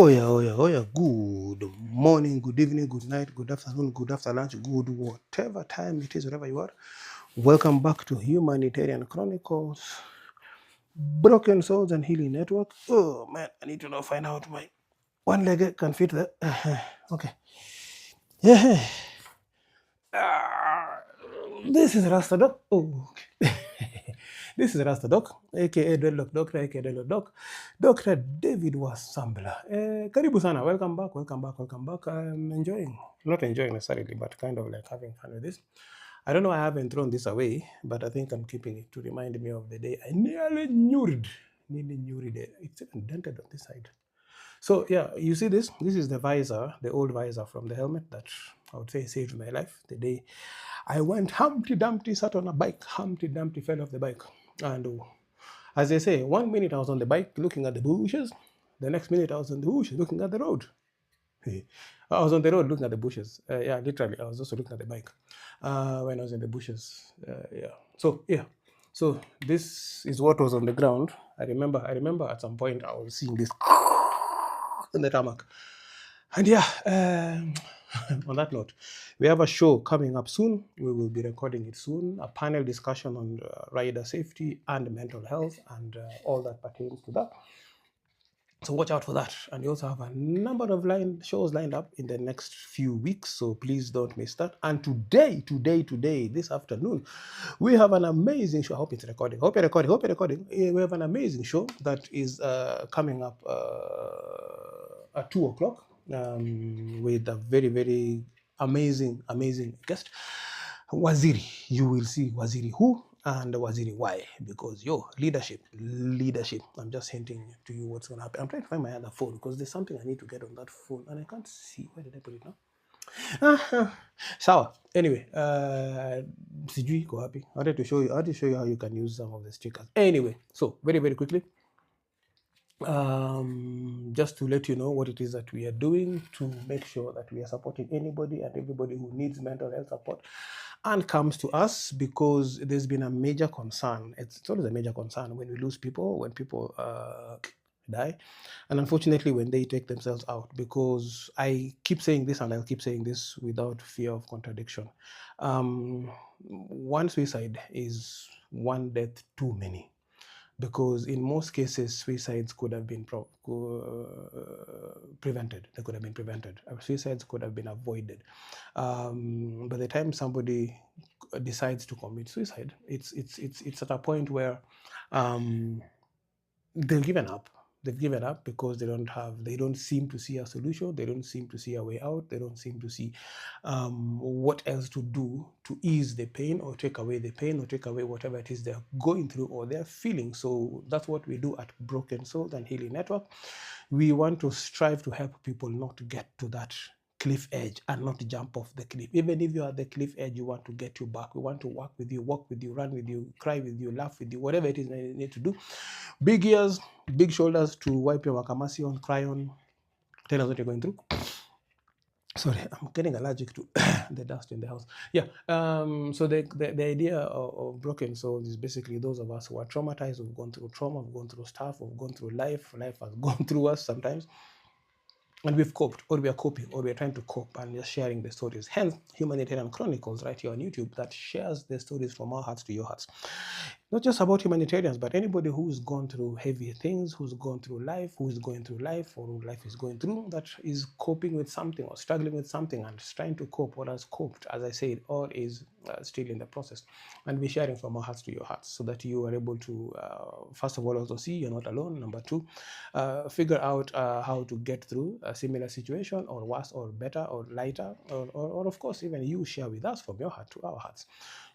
Oh yeah. Good morning, good evening, good night, good afternoon, good after lunch, good whatever time it is, wherever you are. Welcome back to Humanitarian Chronicles, Broken Souls and Healing Network. Oh man, I need to now find out my one leg can fit there. Okay. Yeah. Ah, this is Rasta Doc. Oh, okay. This is Rasta Doc, aka Dreadlock Doctor, aka Dreadlock Doc, Dr. David Wasambla. Karibu sana. Welcome back. I'm not enjoying necessarily, but kind of like having fun with this. I don't know why I haven't thrown this away, but I think I'm keeping it to remind me of the day I nearly knew it. It's even dented on this side. So yeah, you see this? This is the visor, the old visor from the helmet that I would say saved my life. The day I went Humpty Dumpty, sat on a bike, Humpty Dumpty fell off the bike. And as they say, 1 minute I was on the bike looking at the bushes, the next minute I was on the bushes looking at the road. I was on the road looking at the bushes. Yeah, literally, I was also looking at the bike when I was in the bushes. So this is what was on the ground. I remember at some point I was seeing this in the tarmac. And yeah, on that note, we have a show coming up soon. We will be recording it soon. A panel discussion on rider safety and mental health and all that pertains to that. So watch out for that. And we also have a number of shows lined up in the next few weeks. So please don't miss that. And today, this afternoon, we have an amazing show. I hope it's recording. Hope you're recording. We have an amazing show that is coming up at 2 o'clock with a very, very amazing guest. Waziri. You will see Waziri who and Waziri why, because leadership. I'm just hinting to you what's going to happen. I'm trying to find my other phone because there's something I need to get on that phone and I can't see. Where did I put it now? Sawa. Anyway, sijui iko wapi. I wanted to show you how you can use some of the stickers. Anyway, so very, very quickly, just to let you know what it is that we are doing to make sure that we are supporting anybody and everybody who needs mental health support and comes to us, because there's been a major concern. It's always a major concern when we lose people, when people die, and unfortunately when they take themselves out, because I keep saying this and I'll keep saying this without fear of contradiction. One suicide is one death too many, because in most cases suicides could have been prevented. They could have been prevented. Suicides could have been avoided. By the time somebody decides to commit suicide, it's at a point where they've given up. They've given up because they don't seem to see a solution. They don't seem to see a way out. They don't seem to see what else to do to ease the pain or take away the pain or take away whatever it is they're going through or they're feeling. So that's what we do at Broken Souls and Healing Network. We want to strive to help people not to get to that cliff edge and not jump off the cliff. Even if you're at the cliff edge, you want to get you back. We want to walk with you, run with you, cry with you, laugh with you, whatever it is that you need to do. Big ears, big shoulders to wipe your wakamasi on, cry on, tell us what you're going through. Sorry, I'm getting allergic to the dust in the house. Yeah. So the idea of Broken Souls is basically those of us who are traumatized, who've gone through trauma, who've gone through stuff, who've gone through life. Life has gone through us sometimes. And we've coped, or we are coping, or we are trying to cope, and just sharing the stories. Hence, Humanitarian Chronicles, right here on YouTube, that shares the stories from our hearts to your hearts. Not just about humanitarians, but anybody who's gone through heavy things, who's gone through life, who's going through life, or who life is going through, that is coping with something or struggling with something and trying to cope, or has coped, as I said, or is still in the process. And we're sharing from our hearts to your hearts so that you are able to, first of all, also see you're not alone. Number two, figure out how to get through a similar situation, or worse, or better, or lighter, or of course, even you share with us from your heart to our hearts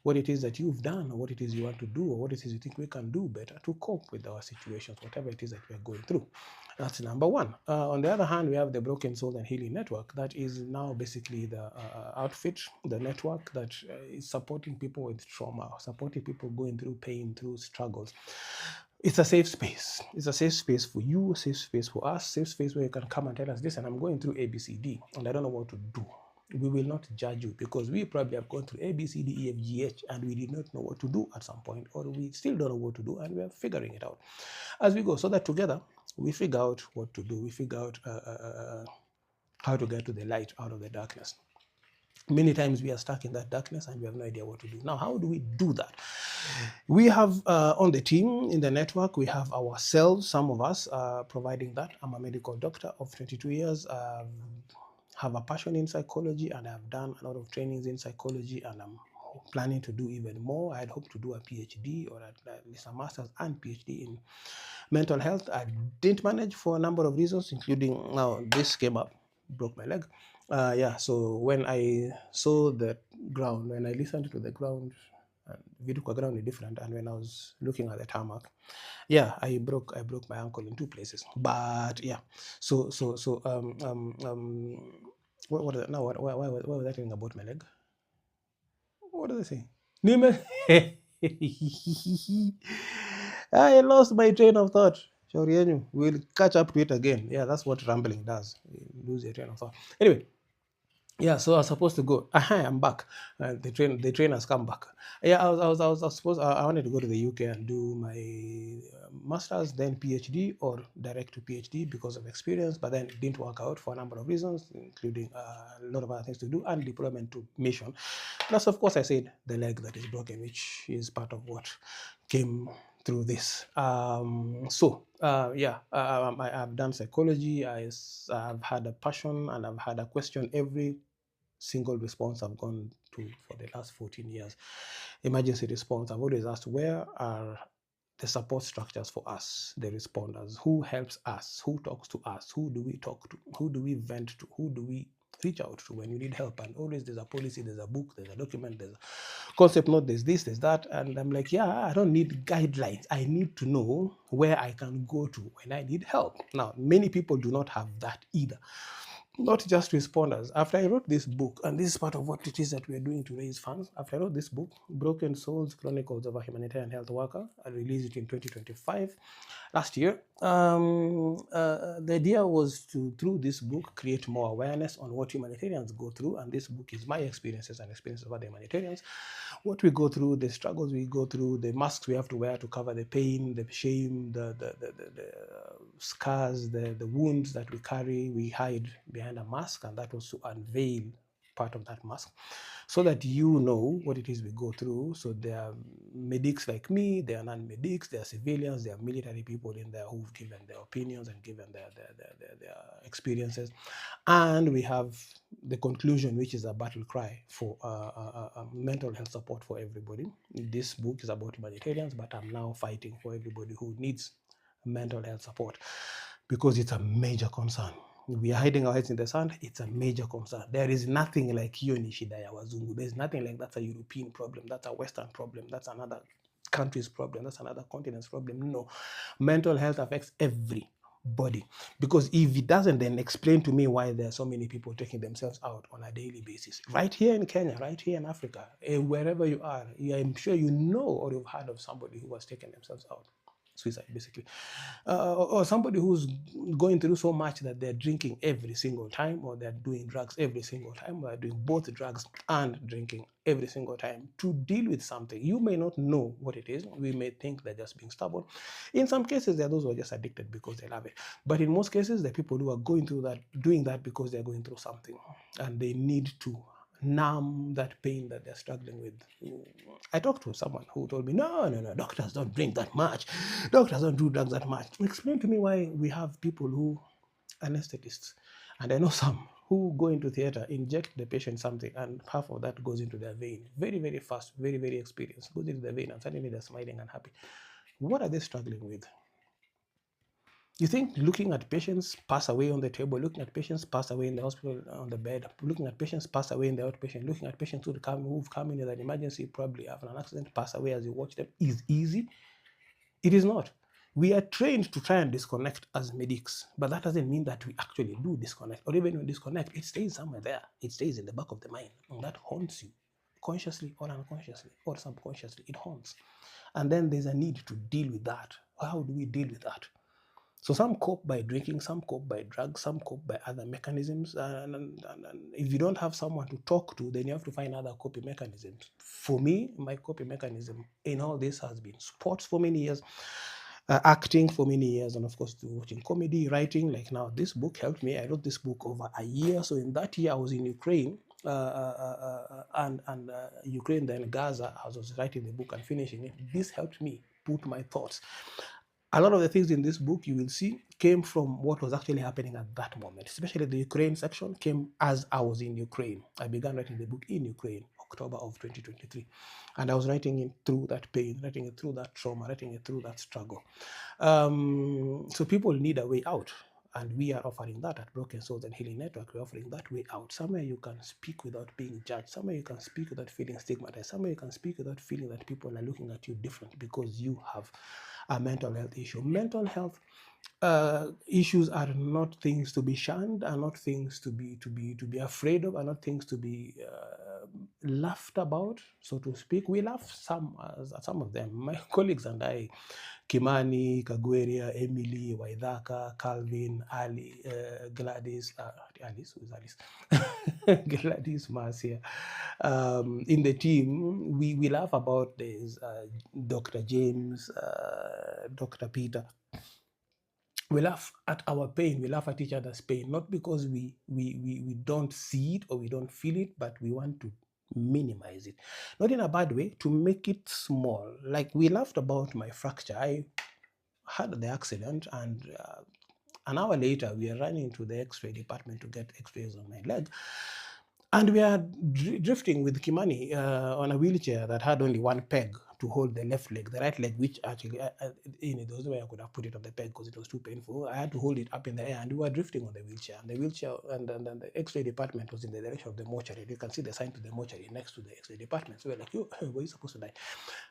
what it is that you've done, or what it is you want to do, or what it is you think we can do better to cope with our situations, whatever it is that we're going through. That's number one. On the other hand, we have the Broken Soul and Healing Network. That is now basically the outfit, the network that is supporting people with trauma, supporting people going through pain, through struggles. It's a safe space. It's a safe space for you, a safe space for us, safe space where you can come and tell us this, and I'm going through ABCD, and I don't know what to do. We will not judge you because we probably have gone through A, B, C, D, E, F, G, H, and we did not know what to do at some point, or we still don't know what to do, and we are figuring it out as we go, so that together we figure out what to do. We figure out how to get to the light out of the darkness. Many times we are stuck in that darkness and we have no idea what to do. Now, how do we do that? We have on the team, in the network, we have ourselves, some of us providing that. I'm a medical doctor of 22 years, have a passion in psychology, and I've done a lot of trainings in psychology, and I'm planning to do even more. I'd hope to do a PhD or at least a master's and PhD in mental health. I didn't manage for a number of reasons, including now this came up, broke my leg. Yeah, so when I saw the ground, when I listened to the ground, Viduka ground is different, and when I was looking at the tarmac, yeah, I broke my ankle in two places. But yeah, so what is it now? Why was I telling about my leg? What did I say? Nime. I lost my train of thought. Shaurienu, we'll catch up to it again. Yeah, that's what rambling does. You lose your train of thought. Anyway, yeah, so I was supposed to go. I'm back. The train has come back. Yeah, I was supposed. I wanted to go to the UK and do my master's, then PhD, or direct to PhD because of experience. But then it didn't work out for a number of reasons, including a lot of other things to do and deployment to mission. Plus, of course, I said the leg that is broken, which is part of what came through this. I've done psychology. I've had a passion and I've had a question every single response I've gone to for the last 14 years. Emergency response, I've always asked, where are the support structures for us, the responders? Who helps us? Who talks to us? Who do we talk to? Who do we vent to? Who do we reach out to when you need help? And always there's a policy, there's a book, there's a document, there's a concept note, there's this, there's that. And I'm like, yeah, I don't need guidelines. I need to know where I can go to when I need help. Now, many people do not have that either. Not just responders. After I wrote this book, and this is part of what it is that we're doing to raise funds, after I wrote this book, Broken Souls Chronicles of a Humanitarian Health Worker, I released it in 2025, last year. The idea was to, through this book, create more awareness on what humanitarians go through, and this book is my experiences and experiences of other humanitarians, what we go through, the struggles we go through, the masks we have to wear to cover the pain, the shame, the scars, the wounds that we carry, we hide behind a mask, and that was to unveil part of that mask so that you know what it is we go through. So there are medics like me, there are non-medics, there are civilians, there are military people in there who've given their opinions and given their experiences. And we have the conclusion, which is a battle cry for mental health support for everybody. This book is about humanitarians, but I'm now fighting for everybody who needs mental health support because it's a major concern. We are hiding our heads in the sand. It's a major concern. There is nothing like hiyo ni shida ya wazungu. There's nothing like that's a European problem. That's a Western problem. That's another country's problem. That's another continent's problem. No. Mental health affects everybody. Because if it doesn't, then explain to me why there are so many people taking themselves out on a daily basis. Right here in Kenya, right here in Africa, wherever you are, I'm sure you know or you've heard of somebody who has taken themselves out. Suicide, basically. Or somebody who's going through so much that they're drinking every single time, or they're doing drugs every single time, or they're doing both drugs and drinking every single time to deal with something. You may not know what it is. We may think they're just being stubborn. In some cases, there are those who are just addicted because they love it. But in most cases, there are people who are going through that, doing that because they're going through something, and they need to numb that pain that they're struggling with. I talked to someone who told me, no, doctors don't drink that much. Doctors don't do drugs that much. Explain to me why we have people who, anesthetists, and I know some who go into theater, inject the patient something, and half of that goes into their vein. Very, very fast, very, very experienced, goes into their vein, and suddenly they're smiling and happy. What are they struggling with? You think looking at patients pass away on the table, looking at patients pass away in the hospital on the bed, looking at patients pass away in the outpatient, looking at patients who've come in with an emergency, probably after an accident, pass away as you watch them, is easy? It is not. We are trained to try and disconnect as medics, but that doesn't mean that we actually do disconnect. Or even when we disconnect, it stays somewhere there. It stays in the back of the mind, and that haunts you, consciously or unconsciously or subconsciously. It haunts. And then there's a need to deal with that. How do we deal with that? So some cope by drinking, some cope by drugs, some cope by other mechanisms. And if you don't have someone to talk to, then you have to find other coping mechanisms. For me, my coping mechanism in all this has been sports for many years, acting for many years, and of course, watching comedy, writing. Like now, this book helped me. I wrote this book over a year. So in that year, I was in Ukraine. And Ukraine, then Gaza, I was writing the book and finishing it. This helped me put my thoughts. A lot of the things in this book you will see came from what was actually happening at that moment, especially the Ukraine section came as I was in Ukraine. I began writing the book in Ukraine, October of 2023. And I was writing it through that pain, writing it through that trauma, writing it through that struggle. So people need a way out. And we are offering that at Broken Souls and Healing Network. We're offering that way out. Somewhere you can speak without being judged. Somewhere you can speak without feeling stigmatized. Somewhere you can speak without feeling that people are looking at you different because you have a mental health issue. Mental health issues are not things to be shunned, are not things to be afraid of, are not things to be laughed about, so to speak. We laugh at some of them. My colleagues and I, Kimani, Kagweria, Emily, Waidhaka, Calvin, Ali, Gladys, Alice, who is Alice? Gladys, Marcia. In the team, we laugh about this, Dr. James, Dr. Peter. We laugh at our pain, we laugh at each other's pain, not because we don't see it or we don't feel it, but we want to minimize it. Not in a bad way, to make it small. Like we laughed about my fracture. I had the accident, and an hour later, we are running to the X-ray department to get X-rays on my leg. And we are drifting with Kimani on a wheelchair that had only one peg to hold the left leg. The right leg, which actually, there was no way I could have put it on the peg because it was too painful. I had to hold it up in the air, and we were drifting on the wheelchair. And the wheelchair and the X-ray department was in the direction of the mortuary. You can see the sign to the mortuary next to the X-ray department. So we're like, were you supposed to die?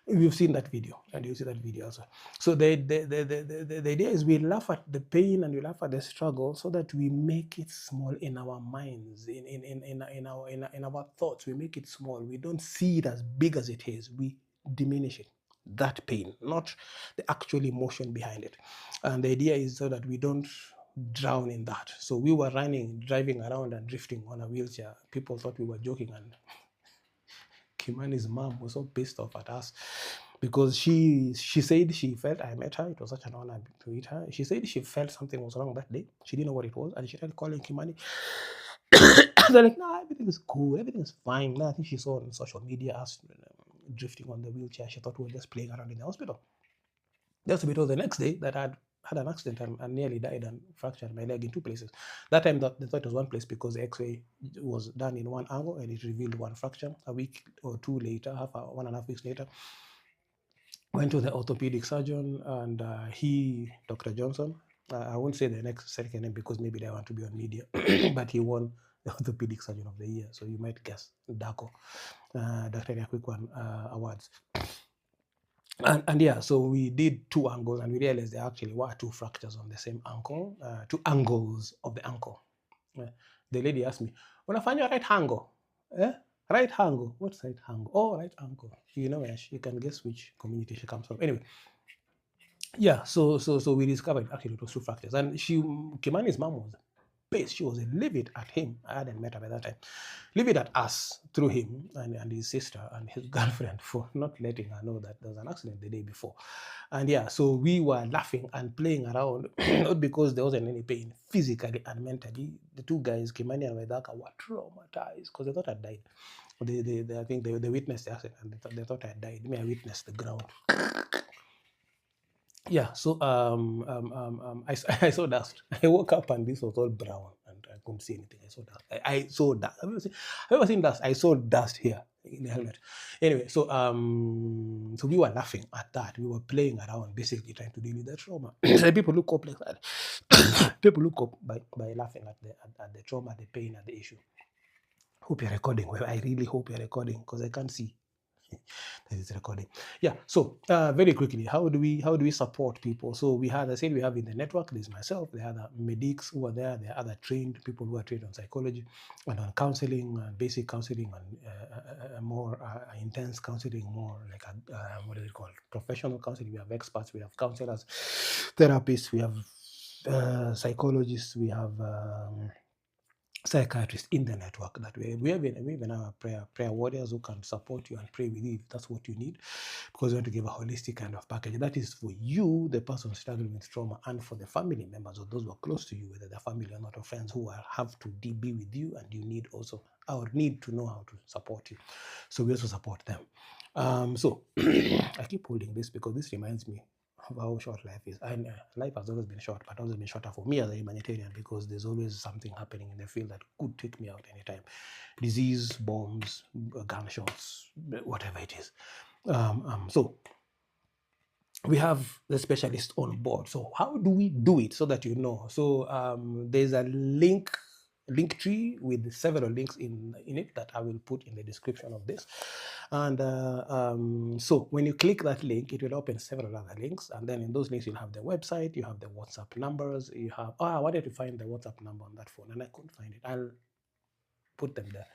We've seen that video, and you see that video also. So the idea is we laugh at the pain and we laugh at the struggle so that we make it small in our minds, in our thoughts. We make it small. We don't see it as big as it is. We diminish it, that pain, not the actual emotion behind it. And the idea is so that we don't drown in that. So we were driving around and drifting on a wheelchair. People thought we were joking, and Kimani's mom was so pissed off at us because she said she felt, I met her, it was such an honor to meet her. She said she felt something was wrong that day. She didn't know what it was, and she started calling Kimani. They're like, nah, everything is cool, everything is fine. Nah, I think she saw on social media us drifting on the wheelchair. She thought we were just playing around in the hospital. Just it was the next day that I had an accident and nearly died and fractured my leg in 2 places. That time they thought it was one place because the X-ray was done in one angle and it revealed one fracture. A week or two later, 1.5 weeks later, went to the orthopedic surgeon, and Dr. Johnson, I won't say the second name because maybe they want to be on media, but he won the orthopedic surgeon of the year. So you might guess, DACO, Dr. Yakwikwan Awards. And yeah, so we did 2 angles, and we realized there actually were 2 fractures on the same ankle, 2 angles of the ankle. The lady asked me, unafanya right angle? Right angle? What's right angle? Oh, right ankle. You know, you can guess which community she comes from. Anyway, yeah, so we discovered actually it was 2 fractures. And Kimani's mom was pissed. She was livid at him. I hadn't met her by that time. Livid at us through him and his sister and his girlfriend for not letting her know that there was an accident the day before. And yeah, so we were laughing and playing around, not because there wasn't any pain, physically and mentally. The 2 guys, Kimani and Waidhaka, were traumatized because they thought I died. I think they witnessed the accident and they thought I died. Me, I witnessed the ground. Yeah, so I saw dust. I woke up and this was all brown and I couldn't see anything. I saw dust. I saw dust. Have you ever seen dust? I saw dust here in the helmet. Anyway, so we were laughing at that. We were playing around, basically trying to deal with the trauma. So people look up like that. People look up by laughing at the trauma, the pain, and the issue. Hope you're recording. Well, I really hope you're recording because I can't see. That is recording. Yeah. So very quickly, how do we support people? So we have in the network. There's myself. There are other medics who are there. There are other trained people who are trained on psychology and on counseling, basic counseling, and more intense counseling, more like what is it called? Professional counseling. We have experts. We have counselors, therapists. We have psychologists, we have psychiatrists in the network that we even have prayer warriors who can support you and pray with you if that's what you need, because we want to give a holistic kind of package that is for you, the person struggling with trauma, and for the family members or those who are close to you, whether they're family or not, or friends who have to be with you, and you need also our need to know how to support you. So we also support them. So I keep holding this because this reminds me of how short life is. And life has always been short, but always been shorter for me as a humanitarian, because there's always something happening in the field that could take me out anytime. Disease, bombs, gunshots, whatever it is. So we have the specialist on board. So how do we do it so that you know? So there's a link tree with several links in it that I will put in the description of this. And so when you click that link, it will open several other links. And then in those links, you'll have the website, you have the WhatsApp numbers, you have, I wanted to find the WhatsApp number on that phone and I couldn't find it. I'll put them there.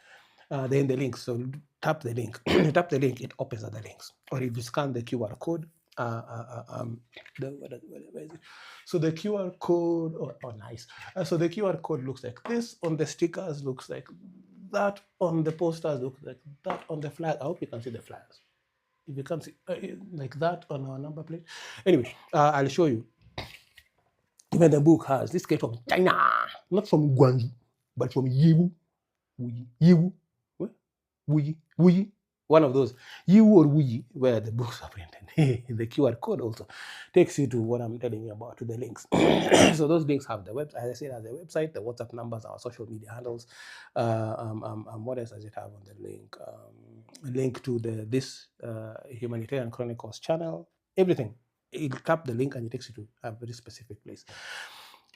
They're in the links. So tap the link. You tap the link, it opens other links. Or if you scan the QR code, where is it? So the QR code, nice. So the QR code looks like this. On the stickers, looks like that. On the posters, looks like that. On the flag, I hope you can see the flags. If you can't see, like that on our number plate. Anyway, I'll show you. Even the book has, this came from China, not from Guangzhou, but from Yiwu. Yiwu. Wuyi, one of those, Yiwu or Wuyi, where the books are printed. The QR code also takes you to what I'm telling you about, to the links. So those links have the website, as I said, as the website, the WhatsApp numbers, our social media handles. What else does it have on the link? Link to this Humanitarian Chronicles channel, everything. You tap the link and it takes you to a very specific place.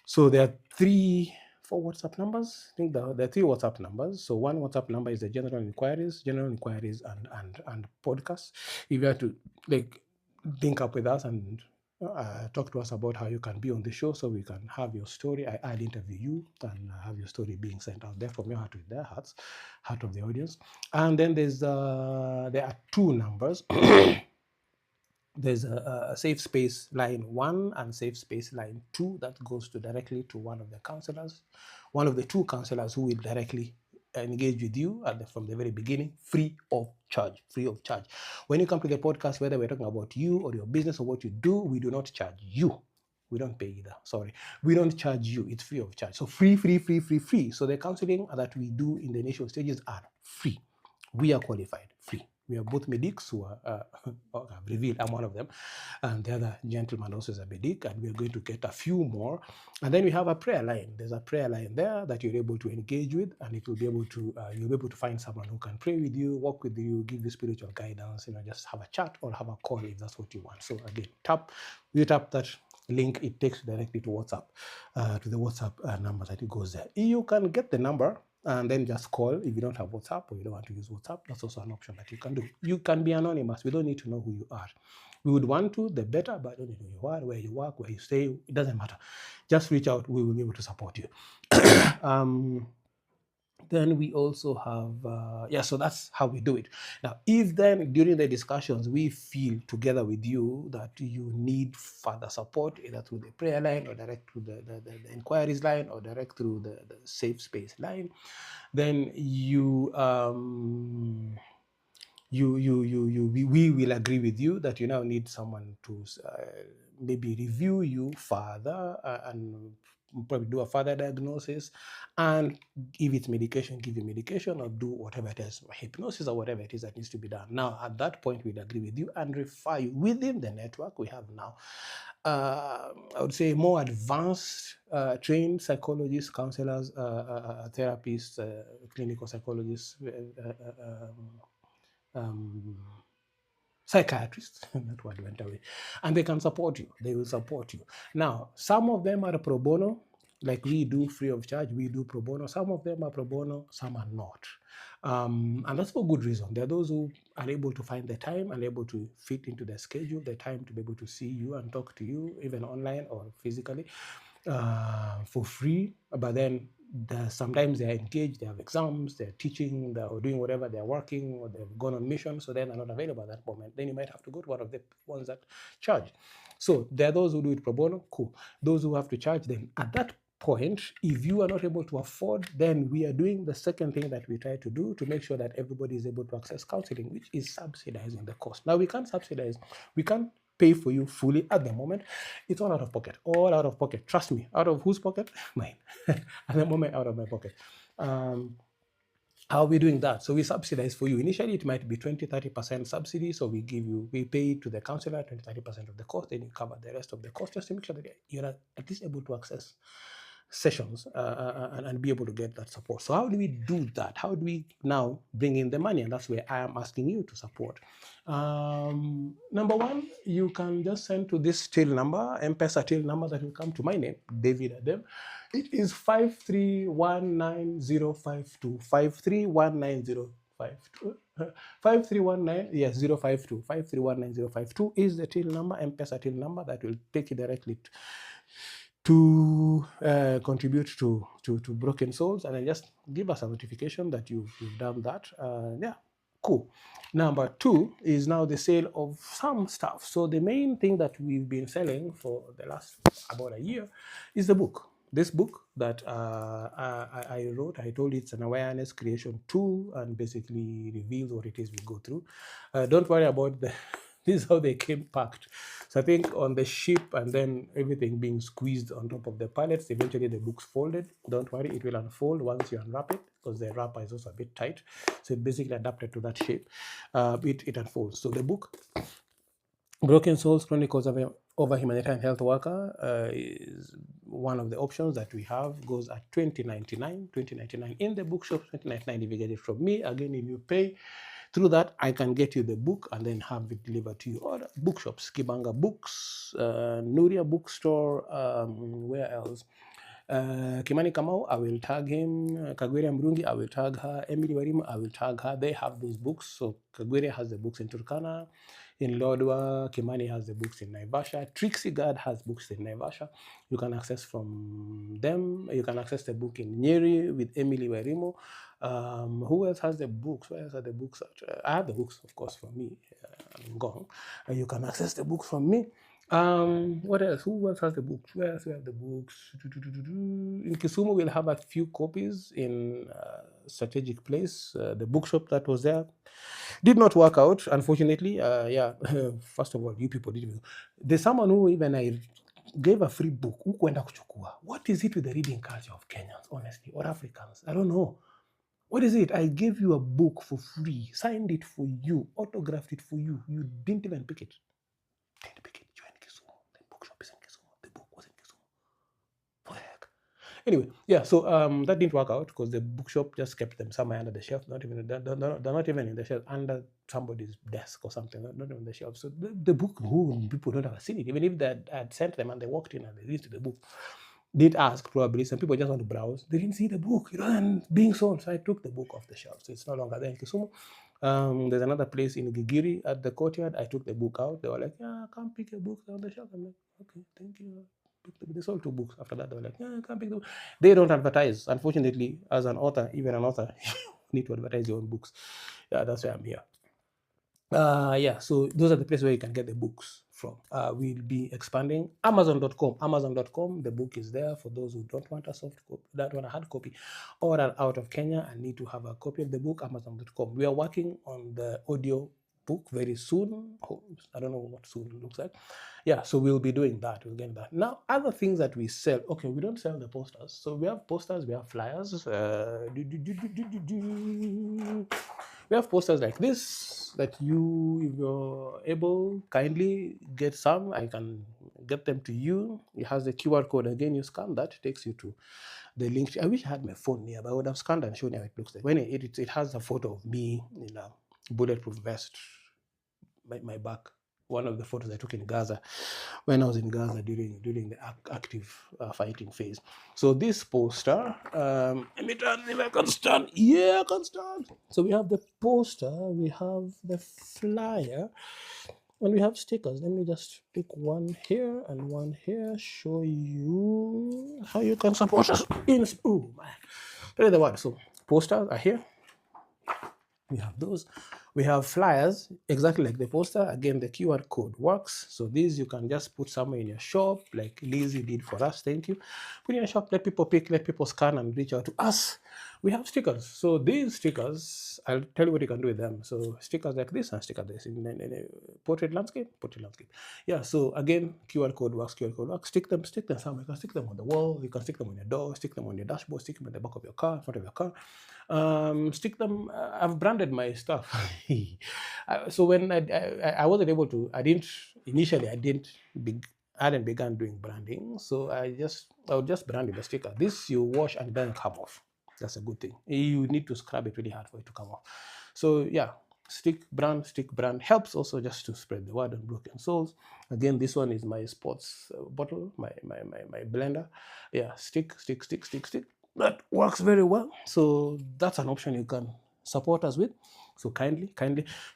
So there are 4 WhatsApp numbers. I think there are 3 WhatsApp numbers. So one WhatsApp number is the general inquiries and podcasts. If you have to link up with us and talk to us about how you can be on the show, so we can have your story. I'll interview you and have your story being sent out there from your heart to their hearts, heart of the audience. And then there are 2 numbers. There's a safe space line 1 and safe space line 2 that goes directly to one of the counselors, one of the 2 counselors who will directly engage with you from the very beginning, free of charge. When you come to the podcast, whether we're talking about you or your business or what you do, we do not charge you. We don't pay either. Sorry, we don't charge you. It's free of charge. So free. So the counseling that we do in the initial stages are free. We are qualified, free. We are both medics who are, I've revealed I'm one of them, and the other gentleman also is a medic, and we're going to get a few more. And then we have a prayer line. There's a prayer line there that you're able to engage with, and it will be able to, you'll be able to find someone who can pray with you, walk with you, give you spiritual guidance, just have a chat or have a call if that's what you want. So again, you tap that link, it takes you directly to WhatsApp, to the WhatsApp number that it goes there. You can get the number and then just call if you don't have WhatsApp or you don't want to use WhatsApp. That's also an option that you can do. You can be anonymous. We don't need to know who you are. We would want to, the better, but I don't know who you are, where you work, where you stay. It doesn't matter. Just reach out. We will be able to support you. Then we also have, so that's how we do it. Now, if then during the discussions we feel together with you that you need further support, either through the prayer line or direct through the inquiries line or direct through the safe space line, then we will agree with you that you now need someone to maybe review you further and probably do a further diagnosis, and if it's medication, give you medication, or do whatever it is, hypnosis or whatever it is that needs to be done. Now, at that point, we'll agree with you and refer you within the network. We have now, I would say, more advanced trained psychologists, counselors, therapists, clinical psychologists, psychiatrists, that word went away, and they can support you. They will support you. Now, some of them are pro bono, like we do free of charge. We do pro bono. Some of them are pro bono, some are not. And that's for good reason. There are those who are able to find the time and able to fit into their schedule, the time to be able to see you and talk to you, even online or physically, for free. But then sometimes they're engaged, they have exams, they're teaching, they're doing whatever, they're working, or they've gone on mission, so then they're not available at that moment. Then you might have to go to one of the ones that charge. So there are those who do it pro bono, cool. Those who have to charge, then at that point, if you are not able to afford, then we are doing the second thing that we try to do to make sure that everybody is able to access counseling, which is subsidizing the cost. Now, we can't pay for you fully at the moment. It's all out of pocket, all out of pocket. Trust me. Out of whose pocket? Mine. At the moment, out of my pocket. How are we doing that? So we subsidize for you. Initially, it might be 20-30% subsidy. So we pay to the counselor 20-30% of the cost, then you cover the rest of the cost just to make sure that you're at least able to access sessions and be able to get that support. So how do we do that? How do we now bring in the money? And that's where I am asking you to support. Number one, you can just send to this till number, M-Pesa till number that will come to my name, David Adem. It is 5319052. 5319052. 5319, yes, 052. 5319052 is the till number, M-Pesa till number that will take you directly to contribute to Broken Souls, and then just give us a notification that you've done that. Yeah, cool. Number two is now the sale of some stuff. So the main thing that we've been selling for the last about a year is the book. This book that I wrote, I told it's an awareness creation tool and basically reveals what it is we go through. Don't worry about the this is how they came packed. So I think on the ship and then everything being squeezed on top of the pallets, eventually the book's folded. Don't worry, it will unfold once you unwrap it because the wrapper is also a bit tight. So it basically adapted to that shape. It unfolds. So the book, Broken Souls Chronicles of a Humanitarian Health Worker, is one of the options that we have. Goes at $20.99 in the bookshop, $20.99 if you get it from me. Again, if you pay through that, I can get you the book and then have it delivered to you. Or bookshops, Kibanga Books, Nuria Bookstore, where else? Kimani Kamau, I will tag him. Kagwere Mrungi, I will tag her. Emily Warimu, I will tag her. They have those books. So Kagwere has the books in Turkana. In Lodwa, Kimani has the books in Naivasha. Trixie Guard has books in Naivasha. You can access from them. You can access the book in Nyeri with Emily Werimo. Who else has the books? Where else are the books? I have the books, of course, from me. I'm gone. You can access the books from me. What else? Who else has the books? Where else we have the books? In Kisumu, we'll have a few copies in Strategic Place. The bookshop that was there did not work out, unfortunately. Yeah, first of all, you people didn't. There's someone who even I gave a free book. What is it with the reading culture of Kenyans, honestly, or Africans? I don't know. What is it? I gave you a book for free, signed it for you, autographed it for you. You didn't even pick it. Didn't pick it. You're in Kisumu. The bookshop is in Kisumu. The book was in Kisumu. What the heck? Anyway, yeah, so that didn't work out because the bookshop just kept them somewhere under the shelf. They're not even in the shelf, under somebody's desk or something. Not even the shelf. So the book, people don't have seen it. Even if they had sent them and they walked in and they read the book, did ask probably. Some people just want to browse. They didn't see the book. It wasn't being sold, so I took the book off the shelf. So it's no longer there in Kisumu. There's another place in Gigiri at the courtyard. I took the book out. They were like, "Yeah, come pick a book on the shelf." I'm like, "Okay, thank you." They sold 2 books. After that, they were like, "Yeah, come pick the book." They don't advertise. Unfortunately, as an author, even an author, you need to advertise your own books. Yeah, that's why I'm here. Yeah, so those are the places where you can get the books from. We'll be expanding Amazon.com. Amazon.com, the book is there for those who don't want a soft copy, don't want a hard copy, or are out of Kenya and need to have a copy of the book. Amazon.com. We are working on the audio book very soon. I don't know what soon looks like. Yeah, so we'll be doing that. We'll get that. Now, other things that we sell. Okay, we don't sell the posters. So we have posters, we have flyers. We have posters like this that you, if you're able, kindly get some. I can get them to you. It has the QR code. Again, you scan that, it takes you to the link. I wish I had my phone nearby. I would have scanned and shown you how it looks like. When it has a photo of me in a bulletproof vest, my back. One of the photos I took in Gaza, when I was in Gaza during the active fighting phase. So this poster, let me turn if I can stand. Yeah, I can stand. So we have the poster, we have the flyer, And we have stickers. Let me just pick one here and one here, show you how you can support us in. Oh my, tell you the what. So posters are here. We have those. We have flyers, exactly like the poster. Again, the QR code works. So these you can just put somewhere in your shop, like Lizzie did for us. Thank you. Put in your shop, let people pick, let people scan and reach out to us. We have stickers. So these stickers, I'll tell you what you can do with them. So stickers like this and sticker this in portrait landscape, portrait landscape. Yeah. So again, QR code works. QR code works. Stick them somewhere. You can stick them on the wall. You can stick them on your door. Stick them on your dashboard. Stick them in the back of your car, in front of your car. Stick them. I've branded my stuff. So when I wasn't able to, I hadn't begun doing branding. So I would just brand with a sticker. This you wash and it doesn't come off. That's a good thing. You need to scrub it really hard for it to come off. So yeah, stick brand helps also just to spread the word on Broken Souls. Again, this one is my sports bottle, my blender. Yeah, stick. That works very well. So that's an option you can support us with. So kindly.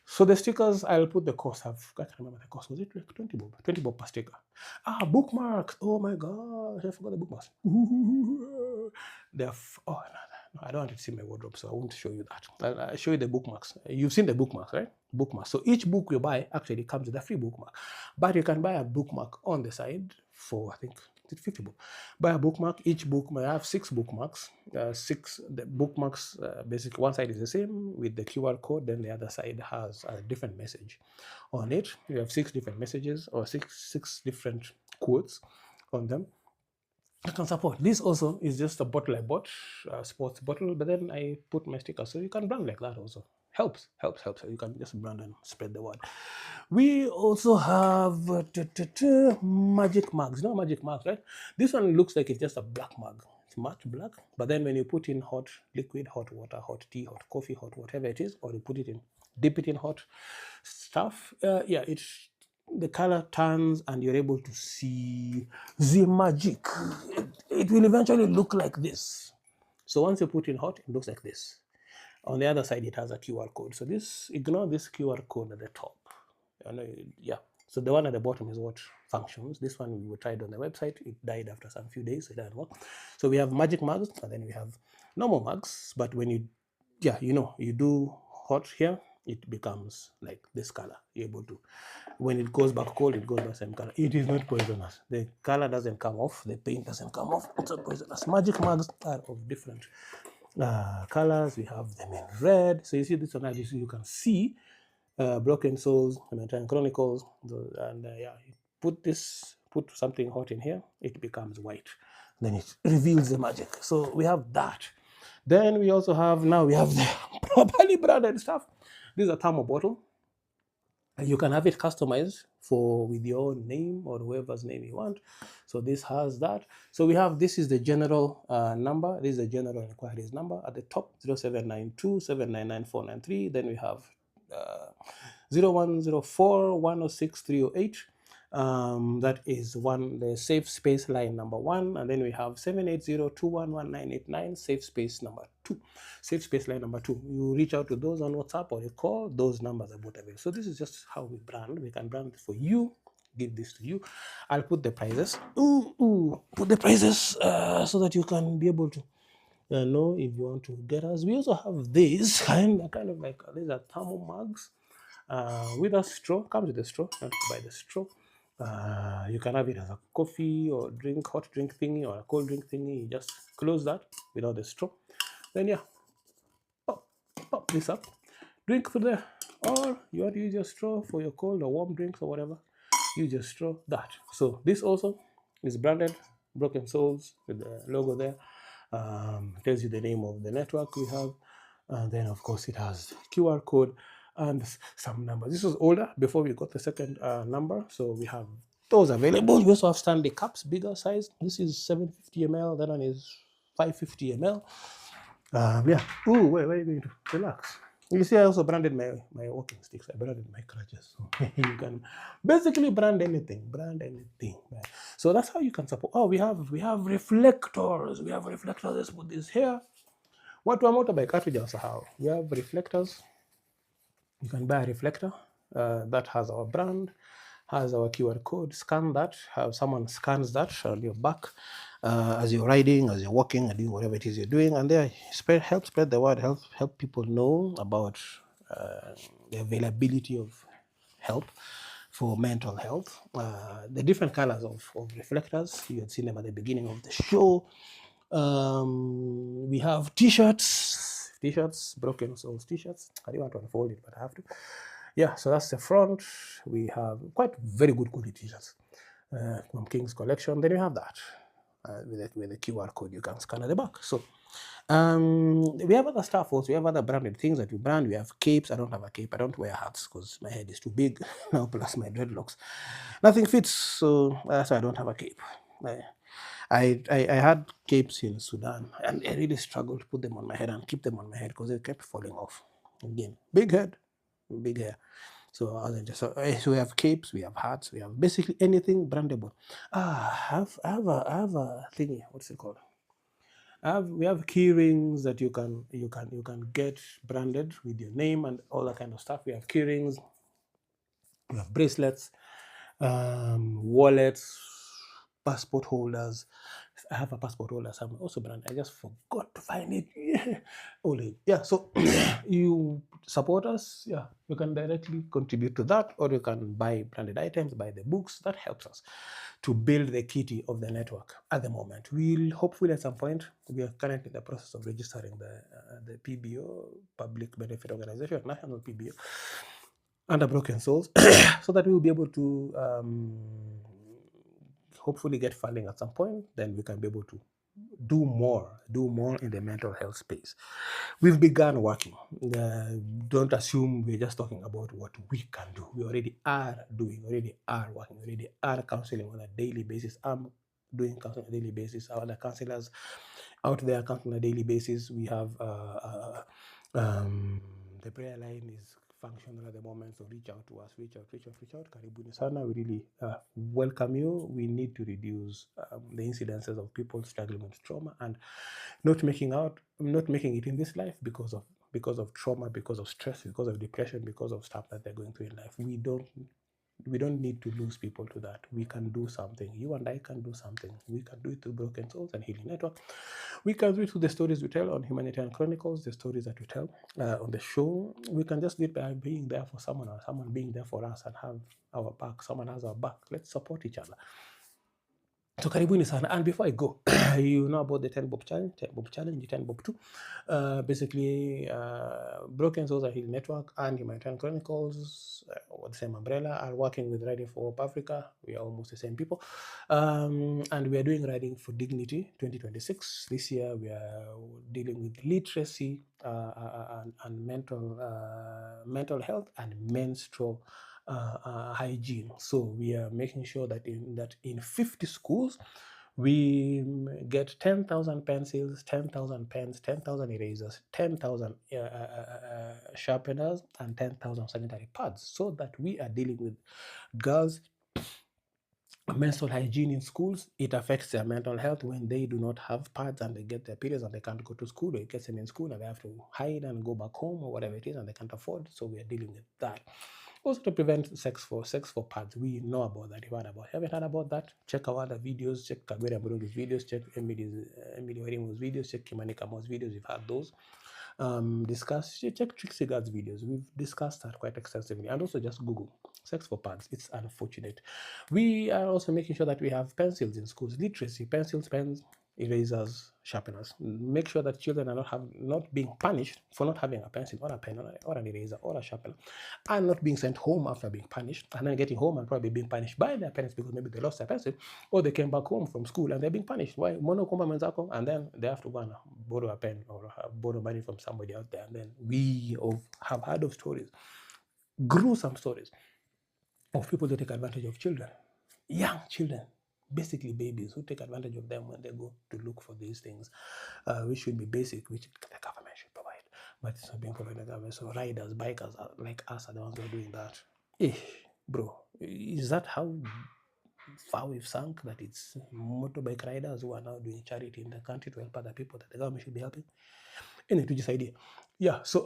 So the stickers, I'll put the cost. I can't remember the cost. Was it like 20 bob? 20 bob per sticker. Bookmarks. Oh my gosh, I forgot the bookmarks. I don't want to see my wardrobe, so I won't show you that. I'll show you the bookmarks. You've seen the bookmarks, right? Bookmarks. So each book you buy actually comes with a free bookmark. But you can buy a bookmark on the side for, I think, 50 book. Buy a bookmark. Each book may have 6 bookmarks. The bookmarks, basically one side is the same with the QR code, then the other side has a different message on it. You have 6 different messages or six different quotes on them. I can support. This also is just a bottle I bought, a sports bottle, but then I put my sticker. So you can brand like that also. Helps. You can just brand and spread the word. We also have magic mugs. No magic mugs, right? This one looks like it's just a black mug. It's matte black. But then when you put in hot liquid, hot water, hot tea, hot coffee, hot whatever it is, or you dip it in hot stuff, the color turns and you're able to see the magic. It will eventually look like this. So once you put in hot, it looks like this. On the other side, it has a QR code. So ignore this QR code at the top. So the one at the bottom is what functions. This one we tried on the website. It died after some few days. It didn't work. So we have magic mugs, and then we have normal mugs. But when you do hot here, it becomes like this color. You're able to, when it goes back cold, it goes back same color. It is not poisonous. The color doesn't come off. The paint doesn't come off. It's not poisonous. Magic mugs are of different colors. We have them in red. So you see this one, you can see Broken Souls, Humanitarian Chronicles, and put something hot in here, it becomes white. Then it reveals the magic. So we have that. Then we also have the properly branded stuff. This is a thermal bottle. You can have it customized with your own name or whoever's name you want. So this has that. So this is the general number. This is the general inquiries number at the top, 0792 799 493. Then we have 0104 106 308. That is the safe space line number 1, and then we have 780-211-989, safe space number 2. Safe space line number 2. You reach out to those on WhatsApp or you call, those numbers are both available. So this is just how we brand. We can brand for you, give this to you. I'll put the prices. Put the prices so that you can be able to know if you want to get us. We also have these kind of like, these are thermal mugs with a straw. Comes with a straw. You have to buy the straw. You can have it as a coffee or hot drink thingy or a cold drink thingy. You just close that without the straw. Then pop this up, drink through there. Or you want to use your straw for your cold or warm drinks or whatever, use your straw. That. So this also is branded Broken Souls with the logo there. Tells you the name of the network we have, and then of course it has QR code and some numbers. This was older before we got the second number, so we have those available. We also have Stanley cups, bigger size. This is 750 ml. That one is 550 ml. Where are you going to relax? You see, I also branded my walking sticks. I branded my crutches. So you can basically brand anything. So that's how you can support. We have reflectors. Let's put this here. What to a motorbike? We have reflectors. You can buy a reflector. that has our brand, has our QR code. Scan that. Have someone scans that on your back as you're riding, as you're walking, and doing whatever it is you're doing, and there help spread the word, help people know about the availability of help for mental health. The different colors of reflectors, you had seen them at the beginning of the show. We have t-shirts, Broken Souls t-shirts. I don't want to unfold it, but I have to. Yeah, so that's the front. We have quite very good quality t-shirts from King's collection. Then you have that with the QR code you can scan at the back. So we have other stuff also. We have other branded things that we brand. We have capes. I don't have a cape. I don't wear hats because my head is too big now, plus my dreadlocks. Nothing fits, so that's why I don't have a cape. I had capes in Sudan, and I really struggled to put them on my head and keep them on my head because they kept falling off. Again, big head, big hair. So we have capes, we have hats, we have basically anything brandable. I have a thingy. What's it called? We have key rings that you can get branded with your name and all that kind of stuff. We have key rings, we have bracelets, wallets, passport holders. I have a passport holder somewhere also branded. I just forgot to find it. Yeah. So you support us. Yeah, you can directly contribute to that, or you can buy branded items, buy the books. That helps us to build the kitty of the network. At the moment, we'll hopefully at some point, we are currently in the process of registering the PBO, Public Benefit Organization, National PBO, under Broken Souls, so that we will be able to hopefully get funding at some point. Then we can be able to do more in the mental health space. We've begun working. Don't assume we're just talking about what we can do. We already are doing, already are working, already are counseling on a daily basis. I'm doing counseling on a daily basis. Our other counselors out there counseling on a daily basis. We have the prayer line is functional at the moment, so reach out to us, reach out. Karibuni sana. We really welcome you. We need to reduce the incidences of people struggling with trauma and not making it in this life because of trauma, because of stress, because of depression, because of stuff that they're going through in life. We don't need to lose people to that. We can do something. You and I can do something. We can do it through Broken Souls and Healing Network. We can do it through the stories we tell on Humanitarian Chronicles, the stories that we tell on the show. We can just do it by being there for someone, or someone being there for us and have our back. Someone has our back. Let's support each other. So karibuni sana. And before I go, you know about the 10 Bob Challenge, 10 Bob 2. Basically, Broken Souls Healing Network and Humanitarian Chronicles, with the same umbrella, are working with Riding for Hope Africa. We are almost the same people. And we are doing Riding for Dignity 2026. This year, we are dealing with literacy and mental health and menstrual hygiene. So we are making sure that in 50 schools we get 10,000 pencils, 10,000 pens, 10,000 erasers, 10,000 sharpeners, and 10,000 sanitary pads, so that we are dealing with girls' menstrual hygiene in schools. It affects their mental health when they do not have pads and they get their periods and they can't go to school, or it gets them in school and they have to hide and go back home or whatever it is and they can't afford. So we are dealing with that. Also to prevent sex for pads. We know about that. Haven't heard about that? Check our other videos. Check Kagwera Burugi's videos. Check Emily Warimo's videos. Check Kimani Kamo's videos. We've had those. Check Trixie Guard's videos. We've discussed that quite extensively. And also just Google sex for pads. It's unfortunate. We are also making sure that we have pencils in schools. Literacy, pencils, pens, erasers, sharpeners. Make sure that children are not being punished for not having a pencil or a pen or an eraser or a sharpener, and not being sent home after being punished, and then getting home and probably being punished by their parents because maybe they lost their pencil, or they came back home from school and they're being punished. Why? And then they have to go and borrow a pen or borrow money from somebody out there. And then we have heard of stories, gruesome stories, of people that take advantage of children, young children, basically babies, who take advantage of them when they go to look for these things, which should be basic, which the government should provide, but it's not being provided by the government. So riders, bikers like us are the ones who are doing that. Bro, is that how far we've sunk, that it's motorbike riders who are now doing charity in the country to help other people that the government should be helping? Anyway, to this idea. Yeah, so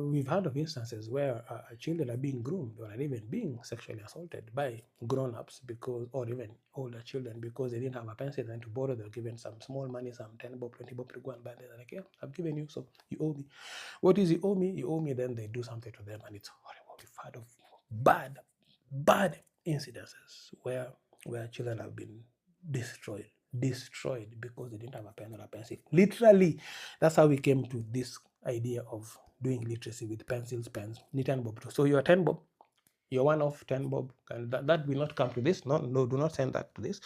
we've heard of instances where children are being groomed or are even being sexually assaulted by grown-ups because, or even older children, because they didn't have a pencil and to borrow. They're given some small money, some 10 bob, 20 bob to go and buy. They're like, yeah, I've given you, so you owe me. What is you owe me? You owe me. Then they do something to them, and it's horrible. We've heard of bad incidences where children have been destroyed because they didn't have a pen or a pencil. Literally, that's how we came to this idea of doing literacy with pencils, pens, knit and bob. So you're 10 bob, you're one of 10 bob, and that will not come to this. No, do not send that to this.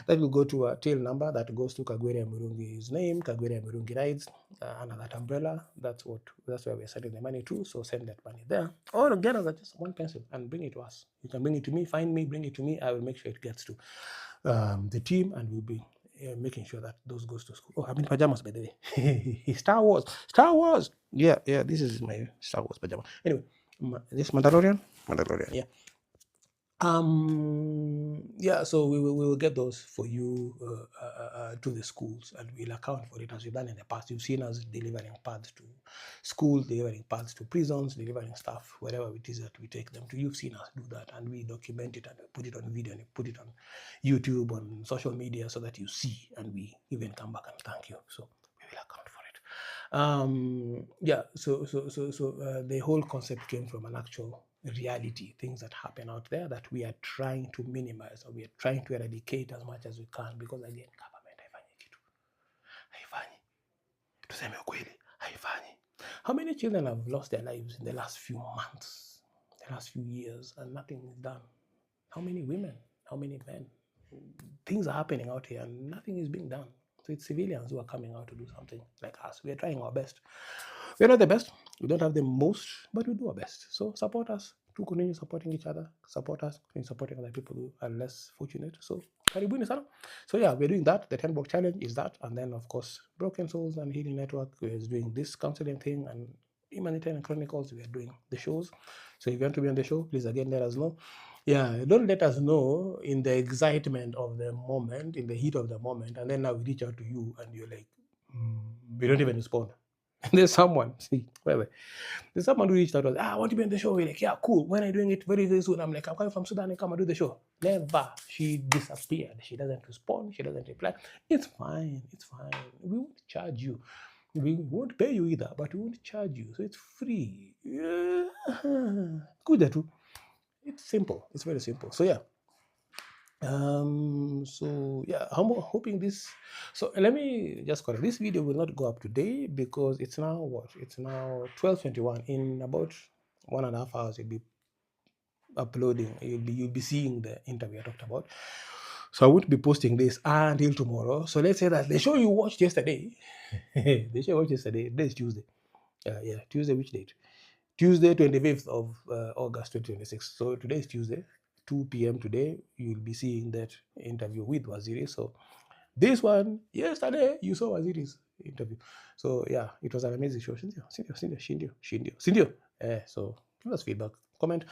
That will go to a tail number that goes to Kagwere Murungi's name. Kagwere Murungi rides under that umbrella. That's where we're sending the money to. So send that money there, or get us just one pencil and bring it to us. You can bring it to me, find me, bring it to me. I will make sure it gets to the team, and we'll be making sure that those goes to school. Oh, I'm in pajamas, by the way. Star Wars. Yeah, this is my Star Wars pajama. Anyway, this Mandalorian, yeah. So we will get those for you to the schools, and we'll account for it as we've done in the past. You've seen us delivering pads to schools, delivering pads to prisons, delivering stuff wherever it is that we take them to. You've seen us do that, and we document it and put it on video and put it on YouTube, on social media, so that you see, and we even come back and thank you. So we will account for it. So the whole concept came from an actual reality, things that happen out there that we are trying to minimize, or we are trying to eradicate as much as we can, because again, government haifanyi kitu, haifanyi, tuseme ukweli, haifanyi. How many children have lost their lives in the last few months, the last few years, and nothing is done? How many women, how many men? Things are happening out here and nothing is being done. So it's civilians who are coming out to do something like us. We are trying our best. We're not the best. We don't have the most, but we do our best. So support us to continue supporting each other. Support us in supporting other people who are less fortunate. So karibuni sana. So yeah, we're doing that. The 10 book challenge is that. And then of course, Broken Souls and Healing Network is doing this counseling thing, and Humanitarian Chronicles, we are doing the shows. So if you want to be on the show, please again let us know. Yeah, don't let us know in the excitement of the moment, in the heat of the moment, and then now we reach out to you and you're like, we don't even respond. There's someone, there's someone who reached out, I want to be on the show. We're like, yeah, cool. When are you doing it? Very, very soon. I'm like, I'm coming from Sudan and come and do the show. Never. She disappeared. She doesn't respond. She doesn't reply. It's fine. We won't charge you. We won't pay you either, but we won't charge you. So it's free. Good too. It's simple. It's very simple. So yeah. I'm hoping this. So let me just correct. This video will not go up today because it's now what? It's now 12:21. In about 1.5 hours, you'll be uploading. You'll be seeing the interview I talked about. So I won't be posting this until tomorrow. So let's say that the show you watched yesterday, Today is Tuesday. Tuesday. Which date? Tuesday, 25th of August 2026. So today is Tuesday, 2 p.m. today. You'll be seeing that interview with Waziri. So this one, yesterday, you saw Waziri's interview. So yeah, it was an amazing show. Shindio. So give us feedback, comment,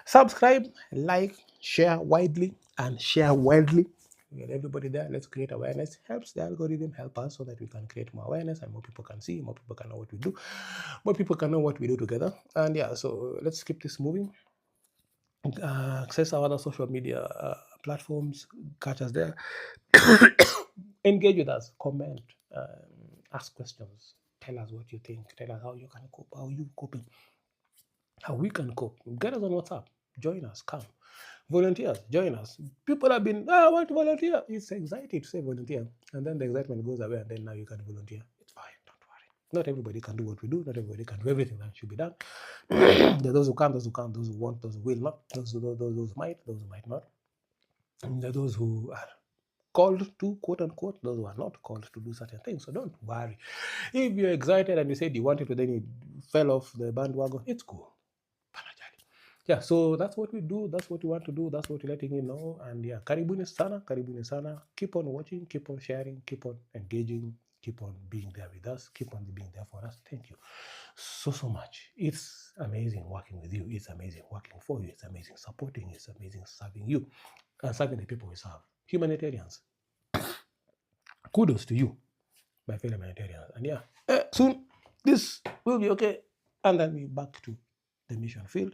subscribe, like, share widely, and share widely. We get everybody there. Let's create awareness. Helps the algorithm, help us so that we can create more awareness and more people can see, more people can know what we do, more people can know what we do together. And yeah, so let's keep this moving. Access our other social media platforms, catch us there. Engage with us, comment, ask questions, tell us what you think, tell us how you can cope, how you coping, how we can cope. Get us on WhatsApp, join us, come. Volunteers, join us. People have been, I want to volunteer. It's anxiety to say volunteer. And then the excitement goes away, and then now you can volunteer. It's fine, don't worry. Not everybody can do what we do. Not everybody can do everything that should be done. There are those who can, those who can't, those who want, those who will not, those who might, those who might not. And there are those who are called to, quote unquote, those who are not called to do certain things. So don't worry. If you're excited and you said you wanted to, then you fell off the bandwagon, it's cool. Yeah, so that's what we do. That's what we want to do. That's what we're letting you know. And yeah, karibuni sana. Keep on watching, keep on sharing, keep on engaging, keep on being there with us, keep on being there for us. Thank you so much. It's amazing working with you. It's amazing working for you. It's amazing supporting you. It's amazing serving you and serving the people we serve. Humanitarians, kudos to you. by fellow humanitarians. And yeah, soon this will be okay. And then we're back to the mission field.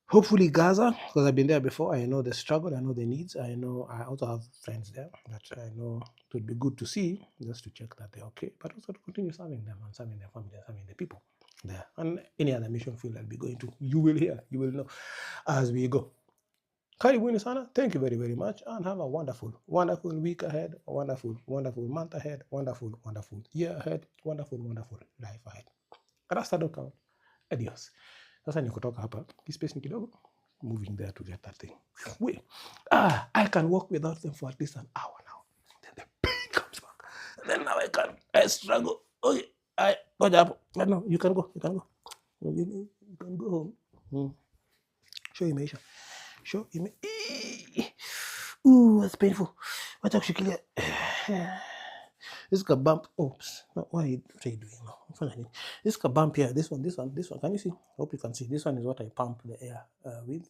Hopefully Gaza, because I've been there before. I know the struggle, I know the needs. I know I also have friends there that I know it would be good to see, just to check that they're okay, but also to continue serving them and serving their family and serving the people there. And any other mission field I'll be going to, you will hear, you will know as we go. Karibuni sana. Thank you very, very much, and have a wonderful, wonderful week ahead, wonderful, wonderful month ahead, wonderful, wonderful year ahead, wonderful, wonderful life ahead. Rasta don't count. Adios. Sasa ni kutoka hapa, hii space ni kidogo, moving there to get that thing. Wait, I can walk without them for at least an hour now. Then the pain comes back. And then now I struggle. Okay, go hapo. No, you can go, you can go. You can go home. Show imeisha. Show ime. Ooh, that's painful. Wacha kushikilia. This is a bump. Oops. What are you doing now? This is a bump here. This one. Can you see? I hope you can see. This one is what I pump the air with.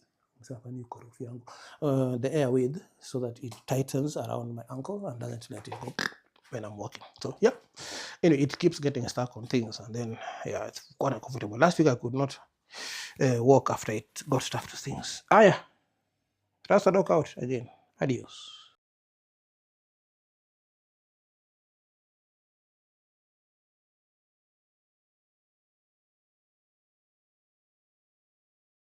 The air with, so that it tightens around my ankle and doesn't let it go when I'm walking. So yeah. Anyway, it keeps getting stuck on things, and then yeah, it's quite uncomfortable. Last week I could not walk after it got stuck to things. Yeah. Rasta dog out again. Adios.